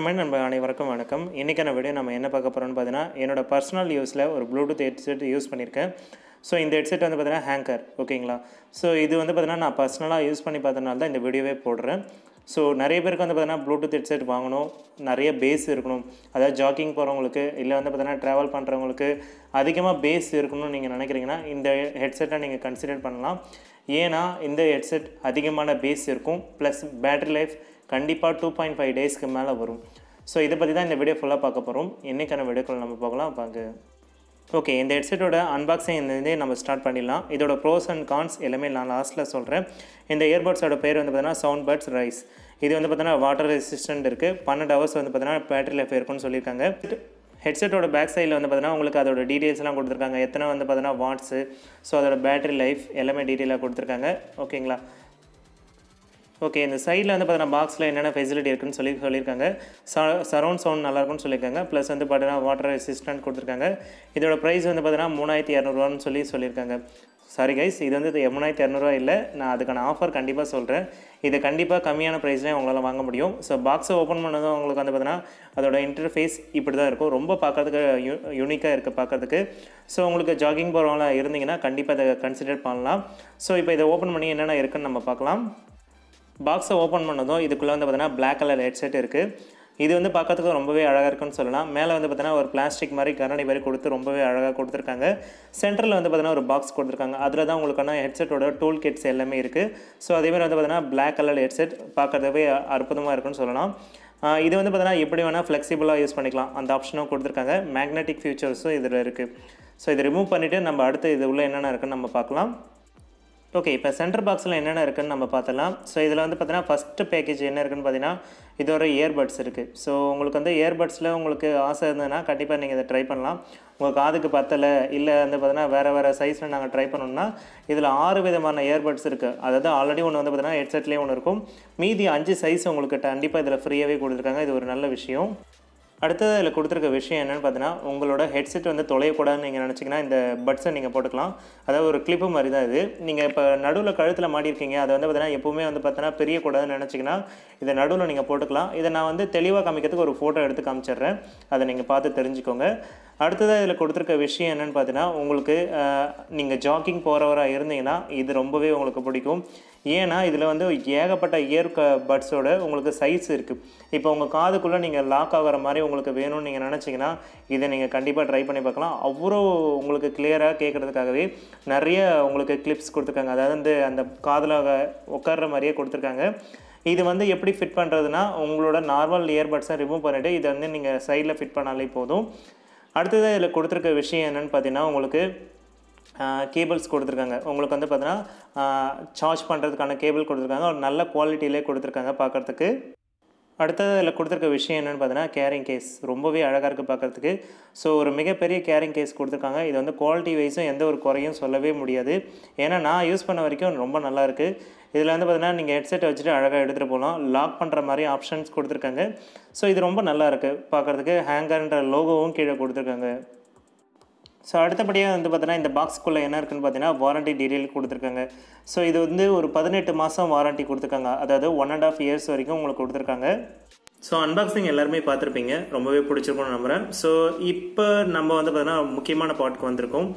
தமிழ் நண்பர் அனைவருக்கும் வணக்கம். இன்றைக்கான வீடியோ நம்ம என்ன பார்க்க போகிறோம்னு பார்த்தீங்கன்னா, என்னோட பர்சனல் யூஸில் ஒரு ப்ளூடூத் ஹெட்செட் யூஸ் பண்ணியிருக்கேன். ஸோ இந்த ஹெட்செட் வந்து பார்த்தீங்கன்னா ஹேங்கர், ஓகேங்களா. ஸோ இது வந்து பார்த்தீங்கன்னா நான் பர்சனலாக யூஸ் பண்ணி பார்த்தனால தான் இந்த வீடியோவே போடுறேன். ஸோ நிறைய பேருக்கு வந்து பார்த்தீங்கன்னா ப்ளூடூத் ஹெட்செட் வாங்கணும், நிறைய பேஸ் இருக்கணும், அதாவது ஜாக்கிங் போகிறவங்களுக்கு இல்லை வந்து பார்த்தீங்கன்னா ட்ராவல் பண்ணுறவங்களுக்கு அதிகமாக பேஸ் இருக்கணும்னு நீங்கள் நினைக்கிறீங்கன்னா இந்த ஹெட்செட்டை நீங்கள் கன்சிடர் பண்ணலாம். ஏன்னா இந்த ஹெட்செட் அதிகமான பேஸ் இருக்கும், ப்ளஸ் பேட்டரி லைஃப் கண்டிப்பாக 2.5 டேஸ்க்கு மேலே வரும். ஸோ இதை பற்றி தான் இந்த வீடியோ ஃபுல்லாக பார்க்க போகிறோம். இன்றைக்கான வீடியோக்கள் நம்ம பார்க்கலாம் வாங்க. ஓகே, இந்த ஹெட்செட்டோட அன்பாக்சிங் இருந்தே நம்ம ஸ்டார்ட் பண்ணிடலாம். இதோட ப்ரோஸ் அண்ட் கான்ஸ் எல்லாமே நான் லாஸ்ட்டில் சொல்கிறேன். இந்த இயர்பட்ஸோட பேர் வந்து பார்த்தீங்கன்னா சவுண்ட் பட்ஸ் ரைஸ். இது வந்து பார்த்தீங்கன்னா வாட்டர் ரெசிஸ்டன்ட் இருக்குது, 12 ஹவர்ஸ் வந்து பார்த்தீங்கன்னா பேட்டரி லைஃப் இருக்குன்னு சொல்லியிருக்காங்க. ஹெட்செட்டோட பேக் சைடில் வந்து பார்த்தீங்கன்னா உங்களுக்கு அதோட டீட்டெயில்ஸ்லாம் கொடுத்துருக்காங்க, எத்தனை வந்து பார்த்தீங்கன்னா வாட்ஸு, ஸோ அதோட பேட்டரி லைஃப் எல்லாமே டீட்டெயிலாக கொடுத்துருக்காங்க, ஓகேங்களா. ஓகே, இந்த சைடில் வந்து பார்த்தீங்கன்னா பாக்ஸில் என்னென்ன ஃபெசிலிட்டி இருக்குன்னு சொல்லியிருக்காங்க. சரௌண்ட் சவுண்ட் நல்லாயிருக்குன்னு சொல்லியிருக்காங்க. ப்ளஸ் வந்து பார்த்தீங்கன்னா வாட்டர் ரெசிஸ்டன்ட் கொடுத்துருக்காங்க. இதோட ப்ரைஸ் வந்து பார்த்தீங்கன்னா 3200 சொல்லியிருக்காங்க. சாரி கைஸ், இது வந்து 3200 இல்லை, நான் அதுக்கான ஆஃபர் கண்டிப்பாக சொல்கிறேன். இது கண்டிப்பாக கம்மியான ப்ரைஸ்லேயே உங்களால் வாங்க முடியும். ஸோ பாக்ஸை ஓப்பன் பண்ணதும் உங்களுக்கு வந்து பார்த்தீங்கன்னா அதோட இன்டர்ஃபேஸ் இப்படி தான் இருக்கும். ரொம்ப பார்க்கறதுக்கு யூனிக்காக இருக்குது பார்க்குறதுக்கு. ஸோ உங்களுக்கு ஜாகிங் போகிறவங்களா இருந்தீங்கன்னா கண்டிப்பாக இதை கன்சிடர் பண்ணலாம். ஸோ இப்போ இதை ஓப்பன் பண்ணி என்னென்ன இருக்குன்னு நம்ம பார்க்கலாம். பாக்ஸை ஓப்பன் பண்ணதும் இதுக்குள்ளே வந்து பார்த்தீங்கன்னா பிளாக் கலர் ஹெட்செட் இருக்குது. இது வந்து பார்க்கறதுக்கு ரொம்பவே அழகாக இருக்குன்னு சொல்லலாம். மேலே வந்து பார்த்தீங்கன்னா ஒரு பிளாஸ்டிக் மாதிரி கண்ணாடி மாதிரி கொடுத்து ரொம்பவே அழகாக கொடுத்துருக்காங்க. சென்டரில் வந்து பார்த்தீங்கன்னா ஒரு பாக்ஸ் கொடுத்துருக்காங்க. அதில் தான் உங்களுக்கான ஹெட்செட்டோட டூல் கிட்ஸ் எல்லாமே இருக்குது. ஸோ அதேமாதிரி வந்து பார்த்தீங்கன்னா பிளாக் கலர் ஹெட்செட் பார்க்குறதுவே அற்புதமாக இருக்குன்னு சொல்லலாம். இது வந்து பார்த்தீங்கன்னா எப்படி வேணால் ஃப்ளெக்சிபிளாக யூஸ் பண்ணிக்கலாம், அந்த ஆப்ஷனும் கொடுத்துருக்காங்க. மேக்னெட்டிக் ஃபியூச்சர்ஸும் இதில் இருக்குது. ஸோ இதை ரிமூவ் பண்ணிவிட்டு நம்ம அடுத்து இது உள்ள என்னென்ன இருக்குன்னு நம்ம பார்க்கலாம். ஓகே, இப்போ சென்டர் பாக்ஸில் என்னென்ன இருக்குதுன்னு நம்ம பார்த்தலாம். ஸோ இதில் வந்து பார்த்தீங்கன்னா ஃபஸ்ட்டு பேக்கேஜ் என்ன இருக்குதுன்னு பார்த்தீங்கன்னா இதோட இயர்பட்ஸ் இருக்குது. ஸோ உங்களுக்கு வந்து இயர்பட்ஸில் உங்களுக்கு ஆசை இருந்ததுன்னா கண்டிப்பாக நீங்கள் இதை ட்ரை பண்ணலாம். உங்கள் காதுக்கு பத்தலை இல்லை வந்து பார்த்தீங்கன்னா வேறு சைஸில் நாங்கள் ட்ரை பண்ணோம்னா இதில் 6 விதமான இயர்பட்ஸ் இருக்குது. அதாவது ஆல்ரெடி ஒன்று வந்து பார்த்தீங்கன்னா ஹெட்செட்லேயே ஒன்று இருக்கும், மீதி 5 சைஸ் உங்களுக்கு கண்டிப்பாக இதில் ஃப்ரீயாகவே கொடுத்துருக்காங்க. இது ஒரு நல்ல விஷயம். அடுத்தது இதில் கொடுத்துருக்க விஷயம் என்னென்னு பார்த்தீங்கன்னா, உங்களோட ஹெட்செட் வந்து தொலையக்கூடாதுன்னு நீங்கள் நினச்சிங்கன்னா இந்த பட்ஸை நீங்கள் போட்டுக்கலாம். அதாவது ஒரு கிளிப்பு மாதிரி தான் இது. நீங்கள் இப்போ நடுவில் கழுத்தில் மாட்டியிருக்கீங்க, அதை வந்து பார்த்தீங்கன்னா எப்போவுமே வந்து பார்த்தீங்கன்னா பிரியக்கூடாதுன்னு நினச்சிங்கன்னா இதை நடுவில் நீங்கள் போட்டுக்கலாம். இதை நான் வந்து தெளிவாக காமிக்கிறதுக்கு ஒரு ஃபோட்டோ எடுத்து காமிச்சிட்றேன், அதை நீங்கள் பார்த்து தெரிஞ்சுக்கோங்க. அடுத்ததாக இதில் கொடுத்துருக்க விஷயம் என்னென்னு பார்த்தீங்கன்னா, உங்களுக்கு நீங்கள் ஜாக்கிங் போகிறவராக இருந்தீங்கன்னா இது ரொம்பவே உங்களுக்கு பிடிக்கும். ஏன்னா இதில் வந்து ஏகப்பட்ட பட்ஸோட உங்களுக்கு சைஸ் இருக்குது. இப்போ உங்கள் காதுக்குள்ளே நீங்கள் லாக் ஆகிற மாதிரி உங்களுக்கு வேணும்னு நீங்கள் நினச்சிங்கன்னா இதை நீங்கள் கண்டிப்பாக ட்ரை பண்ணி பார்க்கலாம். அவ்வளோ உங்களுக்கு கிளியராக கேட்குறதுக்காகவே நிறைய உங்களுக்கு கிளிப்ஸ் கொடுத்துருக்காங்க. அதாவது வந்து அந்த காதில் உட்கார்ற மாதிரியே கொடுத்துருக்காங்க. இது வந்து எப்படி ஃபிட் பண்ணுறதுனா, உங்களோட நார்மல் இயர்பட்ஸை ரிமூவ் பண்ணிவிட்டு இதை வந்து நீங்கள் சைடில் ஃபிட் பண்ணாலே போதும். அடுத்ததாக இதில் கொடுத்துருக்க விஷயம் என்னென்னு பார்த்தீங்கன்னா, உங்களுக்கு கேபிள்ஸ் கொடுத்துருக்காங்க. உங்களுக்கு வந்து பார்த்தீங்கன்னா சார்ஜ் பண்ணுறதுக்கான கேபிள் கொடுத்துருக்காங்க, ஒரு நல்ல குவாலிட்டியிலே கொடுத்துருக்காங்க பார்க்குறதுக்கு. அடுத்தது இதில் கொடுத்துருக்க விஷயம் என்னென்னு பார்த்தீங்கன்னா கேரிங் கேஸ் ரொம்பவே அழகாக இருக்குது பார்க்குறதுக்கு. ஸோ ஒரு மிகப்பெரிய கேரிங் கேஸ் கொடுத்துருக்காங்க. இது வந்து குவாலிட்டி வைஸும் எந்த ஒரு குறையும் சொல்லவே முடியாது. ஏன்னா நான் யூஸ் பண்ண வரைக்கும் ரொம்ப நல்லா இருக்குது. இதில் வந்து பார்த்தீங்கன்னா நீங்கள் ஹெட்செட்டை வச்சுட்டு அழகாக எடுத்துகிட்டு போகலாம். லாக் பண்ணுற மாதிரி ஆப்ஷன்ஸ் கொடுத்துருக்காங்க. ஸோ இது ரொம்ப நல்லா இருக்குது பார்க்குறதுக்கு. ஹேங்கர்ன்ற லோகோவும் கீழே கொடுத்துருக்காங்க. ஸோ அடுத்தபடியாக வந்து பார்த்தீங்கன்னா இந்த பாக்ஸ்க்குள்ளே என்ன இருக்குதுன்னு பார்த்தீங்கன்னா வாரண்ட்டி டீட்டெயில் கொடுத்துருக்காங்க. ஸோ இது வந்து ஒரு 18 மாதம் வாரண்ட்டி கொடுத்துருக்காங்க, அதாவது 1.5 இயர்ஸ் வரைக்கும் உங்களுக்கு கொடுத்துருக்காங்க. ஸோ அன்பாக்சிங் எல்லாருமே பார்த்துருப்பீங்க, ரொம்பவே பிடிச்சிருக்கும்னு நம்புகிறேன். ஸோ இப்போ நம்ம வந்து பார்த்தீங்கன்னா முக்கியமான பார்ட்டுக்கு வந்திருக்கோம்.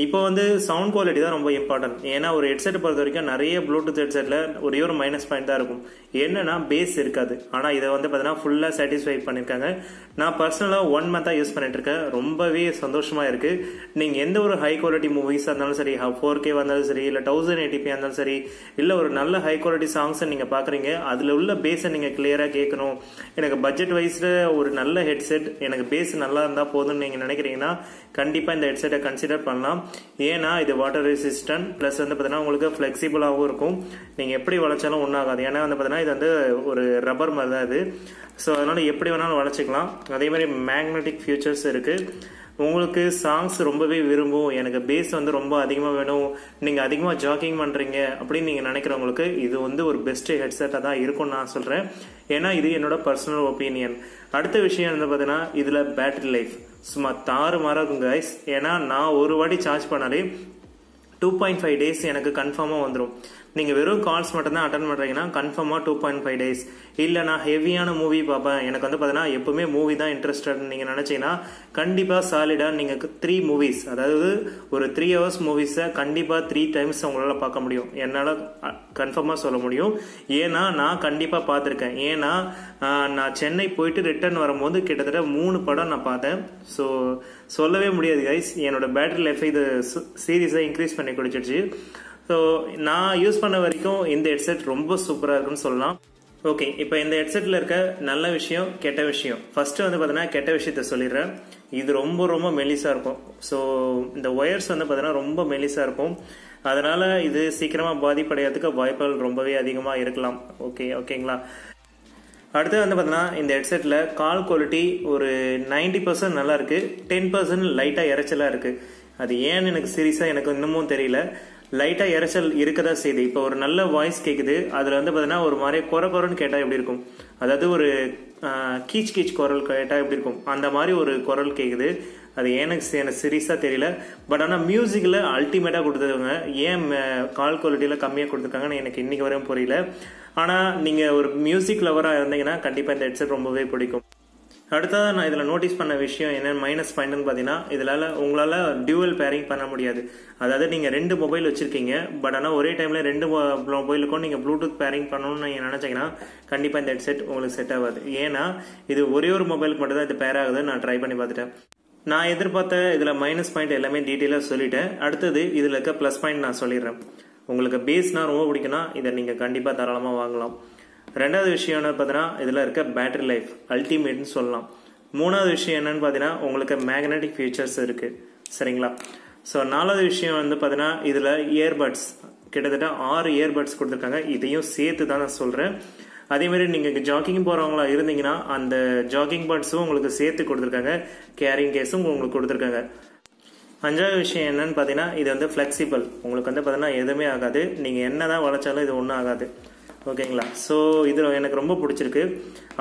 இப்போ வந்து சவுண்ட் குவாலிட்டி தான் ரொம்ப இம்பார்ட்டன்ட். ஏன்னா ஒரு ஹெட்செட் பொறுத்த வரைக்கும் நிறைய ப்ளூடூத் ஹெட்செட்டில் ஒரே ஒரு மைனஸ் பாயிண்ட் தான் இருக்கும், என்னன்னா பேஸ் இருக்காது. ஆனால் இதை வந்து பார்த்தீங்கன்னா ஃபுல்லாக சாட்டிஸ்ஃபை பண்ணியிருக்காங்க. நான் பர்சனலாக 1 மந்த்தாக யூஸ் பண்ணிட்டு இருக்கேன், ரொம்பவே சந்தோஷமாக இருக்குது. நீங்கள் எந்த ஒரு ஹை குவாலிட்டி மூவிஸாக இருந்தாலும் சரி, 4K வந்தாலும் சரி, இல்லை 1080p இருந்தாலும் சரி, இல்லை ஒரு நல்ல ஹை குவாலிட்டி சாங்ஸை நீங்கள் பார்க்குறீங்க, அதில் உள்ள பேஸை நீங்கள் கிளியராக கேட்கணும், எனக்கு பட்ஜெட் வைஸில் ஒரு நல்ல ஹெட்செட், எனக்கு பேஸ் நல்லா இருந்தால் போதும்னு நீங்கள் நினைக்கிறீங்கன்னா கண்டிப்பாக இந்த ஹெட்செட்டை கன்சிடர் பண்ணலாம். ஏன்னா இது வாட்டர் ரெசிஸ்டன்ட், ப்ளஸ் வந்து பார்த்தீங்கன்னா உங்களுக்கு ஃப்ளெக்சிபிளாகவும் இருக்கும். நீங்கள் எப்படி வளைச்சாலும் ஒன்றாகாது. ஏன்னா வந்து பார்த்தீங்கன்னா இது வந்து ஒரு ரப்பர் மாதிரி தான் இது. ஸோ அதனால் எப்படி வேணாலும் வளைச்சிக்கலாம். அதே மாதிரி மேக்னெட்டிக் ஃபியூச்சர்ஸ் இருக்குது. உங்களுக்கு சாங்ஸ் ரொம்பவே விரும்பும், எனக்கு பேஸ் வந்து ரொம்ப அதிகமாக வேணும், நீங்கள் அதிகமாக ஜாக்கிங் பண்ணுறீங்க அப்படின்னு நீங்கள் நினைக்கிறவங்களுக்கு இது வந்து ஒரு பெஸ்ட் ஹெட்செட்டாக தான் இருக்கும்னு நான் சொல்கிறேன். ஏன்னா இது என்னோட பர்சனல் ஒப்பீனியன். அடுத்த விஷயம் வந்து பார்த்தீங்கன்னா இதில் பேட்டரி லைஃப் சும்மா தாறுமாறாக இருக்கும் கைஸ். ஏன்னா நான் ஒரு வாட்டி சார்ஜ் பண்ணாலே 2.5 டேஸ் எனக்கு கன்ஃபார்மாக வந்துடும். நீங்கள் வெறும் கால்ஸ் மட்டும் தான் அட்டன் பண்ணுறீங்கன்னா கன்ஃபார்மாக 2.5 days. இல்லை நான் ஹெவியான மூவி பார்ப்பேன், எனக்கு வந்து பார்த்தீங்கன்னா எப்பவுமே மூவி தான் இன்ட்ரெஸ்டட் நீங்கள் நினச்சிங்கன்னா கண்டிப்பாக சாலிடாக நீங்கள் 3 movies, அதாவது ஒரு 3 hours மூவிஸை கண்டிப்பாக 3 times உங்களால் பார்க்க முடியும். என்னால் கன்ஃபார்மாக சொல்ல முடியும். ஏன்னா நான் கண்டிப்பாக பார்த்துருக்கேன். ஏன்னா நான் சென்னை போயிட்டு ரிட்டர்ன் வரும்போது கிட்டத்தட்ட 3 படம் நான் பார்த்தேன். ஸோ சொல்லவே முடியாது கைஸ், என்னோட பேட்டரி லைஃப் இது சீரியஸாக இன்க்ரீஸ் பண்ணி கொடுத்துருச்சு. ஸோ நான் யூஸ் பண்ண வரைக்கும் இந்த ஹெட்செட் ரொம்ப சூப்பராக இருக்குன்னு சொல்லலாம். ஓகே, இப்போ இந்த ஹெட்செட்டில் இருக்க நல்ல விஷயம் கெட்ட விஷயம். ஃபர்ஸ்ட் வந்து பார்த்தீங்கன்னா கெட்ட விஷயத்த சொல்லிடுறேன். இது ரொம்ப ரொம்ப மெலிசாக இருக்கும். ஸோ இந்த ஒயர்ஸ் வந்து பார்த்தீங்கன்னா ரொம்ப மெலிசாக இருக்கும். அதனால இது சீக்கிரமாக பாதிப்படைகிறதுக்கு வாய்ப்புகள் ரொம்பவே அதிகமாக இருக்கலாம். ஓகேங்களா. அடுத்து வந்து பார்த்தீங்கன்னா இந்த ஹெட்செட்டில் கால் குவாலிட்டி ஒரு 90% நல்லா இருக்கு, 10% லைட்டாக இறைச்சலாக இருக்கு. அது ஏன்னு எனக்கு சீரியஸாக எனக்கு இன்னமும் தெரியல. லைட்டாக இறைச்சல் இருக்கதா செய்யுது. இப்போ ஒரு நல்ல வாய்ஸ் கேட்குது, அதில் வந்து பார்த்தீங்கன்னா ஒரு மாதிரி குறைன்னு கேட்டால் எப்படி இருக்கும், அதாவது ஒரு கீச் குரல் கேட்டால் எப்படி இருக்கும், அந்த மாதிரி ஒரு குரல் கேட்குது. அது எனக்கு சீரியஸாக தெரியல. பட் ஆனால் மியூசிக்கில் அல்டிமேட்டாக கொடுத்துருக்காங்க. ஏன் கால் குவாலிட்டியில் கம்மியாக கொடுத்துருக்காங்கன்னு எனக்கு இன்னைக்கு வரையும் புரியல. ஆனால் நீங்கள் ஒரு மியூசிக் லவராக இருந்தீங்கன்னா கண்டிப்பாக இந்த ஹெட்செட் ரொம்பவே பிடிக்கும். அடுத்ததாக நான் இதில் நோட்டீஸ் பண்ண விஷயம் என்ன மைனஸ் பாயிண்ட்னு பார்த்தீங்கன்னா, இதில் உங்களால் டியூவல் பேரிங் பண்ண முடியாது. அதாவது நீங்கள் 2 மொபைல் வச்சுருக்கீங்க, பட் ஆனால் ஒரே டைமில் 2 மொபைலுக்கும் நீங்கள் ப்ளூடூத் பேரிங் பண்ணணும்னு நீங்கள் நினச்சிங்கன்னா கண்டிப்பாக இந்த ஹெட்செட் உங்களுக்கு செட் ஆகாது. ஏன்னா இது ஒரே ஒரு மொபைலுக்கு மட்டும் தான் இது பேர் ஆகுது. நான் ட்ரை பண்ணி பார்த்துட்டேன். நான் எதிர்பார்த்த இதில் மைனஸ் பாயிண்ட் எல்லாமே டீட்டெயிலாக சொல்லிட்டேன். அடுத்தது இதில் இருக்க ப்ளஸ் பாயிண்ட் நான் சொல்லிடுறேன். உங்களுக்கு பேஸ்னா ரொம்ப பிடிக்குன்னா இதை நீங்கள் கண்டிப்பாக தாராளமாக வாங்கலாம். ரெண்டாவது விஷயம் என்ன பார்த்தீங்கன்னா, இதில் இருக்க பேட்டரி லைஃப் அல்டிமேட்னு சொல்லலாம். மூணாவது விஷயம் என்னன்னு பார்த்தீங்கன்னா, உங்களுக்கு மேக்னெட்டிக் ஃபீச்சர்ஸ் இருக்குது. சரிங்களா. ஸோ நாலாவது விஷயம் வந்து பார்த்தீங்கன்னா, இதில் இயர்பட்ஸ் கிட்டத்தட்ட 6 இயர்பட்ஸ் கொடுத்துருக்காங்க. இதையும் சேர்த்து தான் நான் சொல்கிறேன். அதேமாதிரி நீங்கள் ஜாக்கிங் போகிறவங்களா இருந்தீங்கன்னா அந்த ஜாக்கிங் பட்ஸும் உங்களுக்கு சேர்த்து கொடுத்துருக்காங்க. கேரிங் கேஸும் உங்களுக்கு கொடுத்துருக்காங்க. அஞ்சாவது விஷயம் என்னன்னு பார்த்தீங்கன்னா, இது வந்து ஃப்ளெக்சிபிள். உங்களுக்கு வந்து பார்த்தீங்கன்னா எதுவுமே ஆகாது. நீங்கள் என்ன தான் வளைச்சாலும் இது ஒன்றும் ஆகாது. ஓகேங்களா. ஸோ இது எனக்கு ரொம்ப பிடிச்சிருக்கு.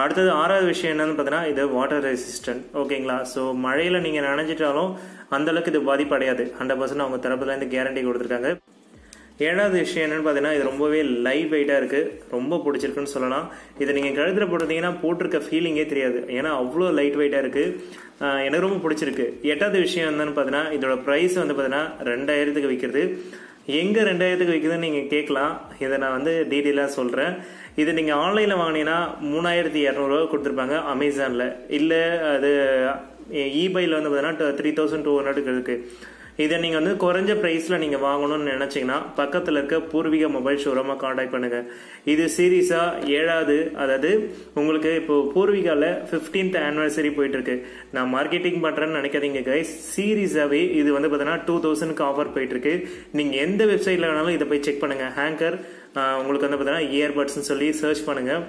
அடுத்தது 6வது விஷயம் என்னன்னு பார்த்தீங்கன்னா, இது வாட்டர் ரெசிஸ்டன்ட். ஓகேங்களா. ஸோ மழையில் நீங்கள் நனைஞ்சிட்டாலும் அந்தளவுக்கு இது பாதிப்படையாது. 100% அவங்க தரப்புலேருந்து கேரண்டி கொடுத்துருக்காங்க. 7வது விஷயம் என்னன்னு பார்த்தீங்கன்னா, இது ரொம்பவே லைட் வெயிட்டாக இருக்குது. ரொம்ப பிடிச்சிருக்குன்னு சொல்லலாம். இதை நீங்கள் கழுத்தில் போட்டிருந்தீங்கன்னா போட்டிருக்க ஃபீலிங்கே தெரியாது. ஏன்னா அவ்வளோ லைட் வெயிட்டாக இருக்குது. எனக்கு ரொம்ப பிடிச்சிருக்கு. 8வது விஷயம் என்னன்னு பார்த்தீங்கன்னா, இதோட ப்ரைஸ் வந்து பார்த்தீங்கன்னா 2000க்கு விற்கிறது. எங்கே 2000க்கு விற்குதுன்னு நீங்கள் கேட்கலாம். இதை நான் வந்து டீட்டெயிலாக சொல்கிறேன். இது நீங்கள் ஆன்லைனில் வாங்கினீங்கன்னா 3200 கொடுத்துருப்பாங்க அமேசானில். இல்லை அது இபையில் வந்து பார்த்தீங்கன்னா 3200 இருக்குது. இதை நீங்கள் வந்து குறைஞ்ச ப்ரைஸில் நீங்கள் வாங்கணும்னு நினச்சிங்கன்னா பக்கத்தில் இருக்க பூர்வீகா மொபைல் ஷோரூமாக காண்டாக்ட் பண்ணுங்கள். இது சீரியஸாக 7வது, அதாவது உங்களுக்கு இப்போ பூர்வீகாவில் 15th anniversary போயிட்டுருக்கு. நான் மார்க்கெட்டிங் பண்ணுறேன்னு நினைக்காதீங்க கைஸ். சீரியஸாகவே இது வந்து பார்த்தீங்கன்னா 2000க்கு ஆஃபர் போயிட்டுருக்கு. நீங்கள் எந்த வெப்சைட்டில் வேணாலும் இதை போய் செக் பண்ணுங்கள். ஹேங்கர் உங்களுக்கு வந்து பார்த்தீங்கன்னா இயர்பட்ஸ்ன்னு சொல்லி சர்ச் பண்ணுங்கள்.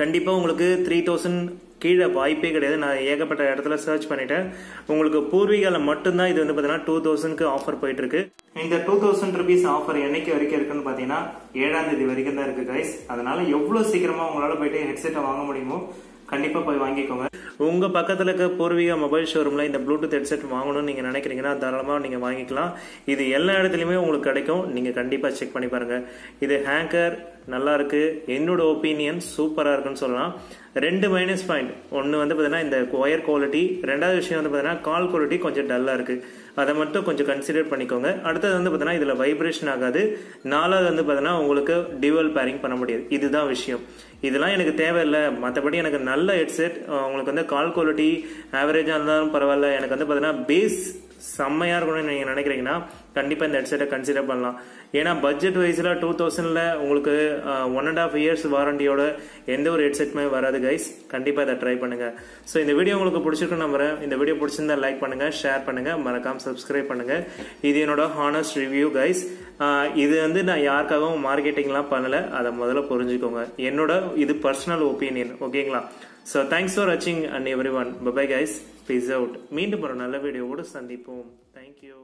கண்டிப்பாக உங்களுக்கு 3000 கீழே வாய்ப்பே கிடையாது. நான் ஏகப்பட்ட இடத்துல சர்ச் பண்ணிட்டேன். உங்களுக்கு பூர்வீகாவில் மட்டும்தான் இது வந்து பார்த்தீங்கன்னா 2000க்கு ஆஃபர் போயிட்டு இருக்கு. இந்த 2000 rupees ஆஃபர் என்னைக்கு வரைக்கும் இருக்குன்னு பார்த்தீங்கன்னா 7ஆம் தேதி வரைக்கும் தான் இருக்கு கைஸ். அதனால எவ்வளோ சீக்கிரமா உங்களால் போயிட்டு ஹெட்செட்டை வாங்க முடியுமோ கண்டிப்பாக போய் வாங்கிக்கோங்க. உங்கள் பக்கத்தில் இருக்க பூர்வீகா மொபைல் ஷோரூமில் இந்த ப்ளூடூத் ஹெட்செட் வாங்கணும்னு நீங்கள் நினைக்கிறீங்கன்னா தாராளமாக நீங்கள் வாங்கிக்கலாம். இது எல்லா இடத்துலையுமே உங்களுக்கு கிடைக்கும். நீங்கள் கண்டிப்பாக செக் பண்ணி பாருங்கள். இது ஹேங்கர் நல்லா இருக்கு. என்னோட ஒப்பீனியன் சூப்பராக இருக்குன்னு சொல்லலாம். 2 மைனஸ் பாயிண்ட். ஒன்று வந்து பார்த்தீங்கன்னா இந்த ஒயர் குவாலிட்டி. ரெண்டாவது விஷயம் வந்து பார்த்தீங்கன்னா கால் குவாலிட்டி கொஞ்சம் டல்லாக இருக்குது. அதை மட்டும் கொஞ்சம் கன்சிடர் பண்ணிக்கோங்க. அடுத்தது வந்து பார்த்தீங்கன்னா இதில் வைப்ரேஷன் ஆகாது. 4வது வந்து பார்த்தீங்கன்னா உங்களுக்கு டியூவல் பேரிங் பண்ண முடியாது. இதுதான் விஷயம். இதெல்லாம் எனக்கு தேவையில்லை. மற்றபடி எனக்கு நல்ல ஹெட்செட், உங்களுக்கு வந்து கால் குவாலிட்டி ஆவரேஜாக இருந்தாலும் பரவாயில்ல, எனக்கு வந்து பார்த்தீங்கன்னா பேஸ் செம்மையாக இருக்கணும்னு நீங்கள் நினைக்கிறீங்கன்னா கண்டிப்பாக இந்த ஹெட்செட்டை கன்சிடர் பண்ணலாம். ஏன்னா பட்ஜெட் வைஸில் 2000ல் உங்களுக்கு 1.5 years வாரண்டியோட எந்த ஒரு ஹெட்செட்டுமே வராது கைஸ். கண்டிப்பாக இதை ட்ரை பண்ணுங்கள். ஸோ இந்த வீடியோ உங்களுக்கு பிடிச்சிருக்குன்னு நம்புறேன். இந்த வீடியோ பிடிச்சிருந்தா லைக் பண்ணுங்கள், ஷேர் பண்ணுங்கள், மறக்காமல் சப்ஸ்கிரைப் பண்ணுங்கள். இது என்னோட ஹானஸ்ட் ரிவ்யூ கைஸ். இது வந்து நான் யாருக்காகவும் மார்க்கெட்டிங்லாம் பண்ணலை. அதை முதல்ல புரிஞ்சுக்கோங்க. என்னோட இது பர்சனல் ஒப்பீனியன். ஓகேங்களா. ஸோ தேங்க்ஸ் ஃபார் வாட்சிங் and every one. Bye guys. Peace out. மீண்டும் ஒரு நல்ல வீடியோவோடு சந்திப்போம். தேங்க்யூ.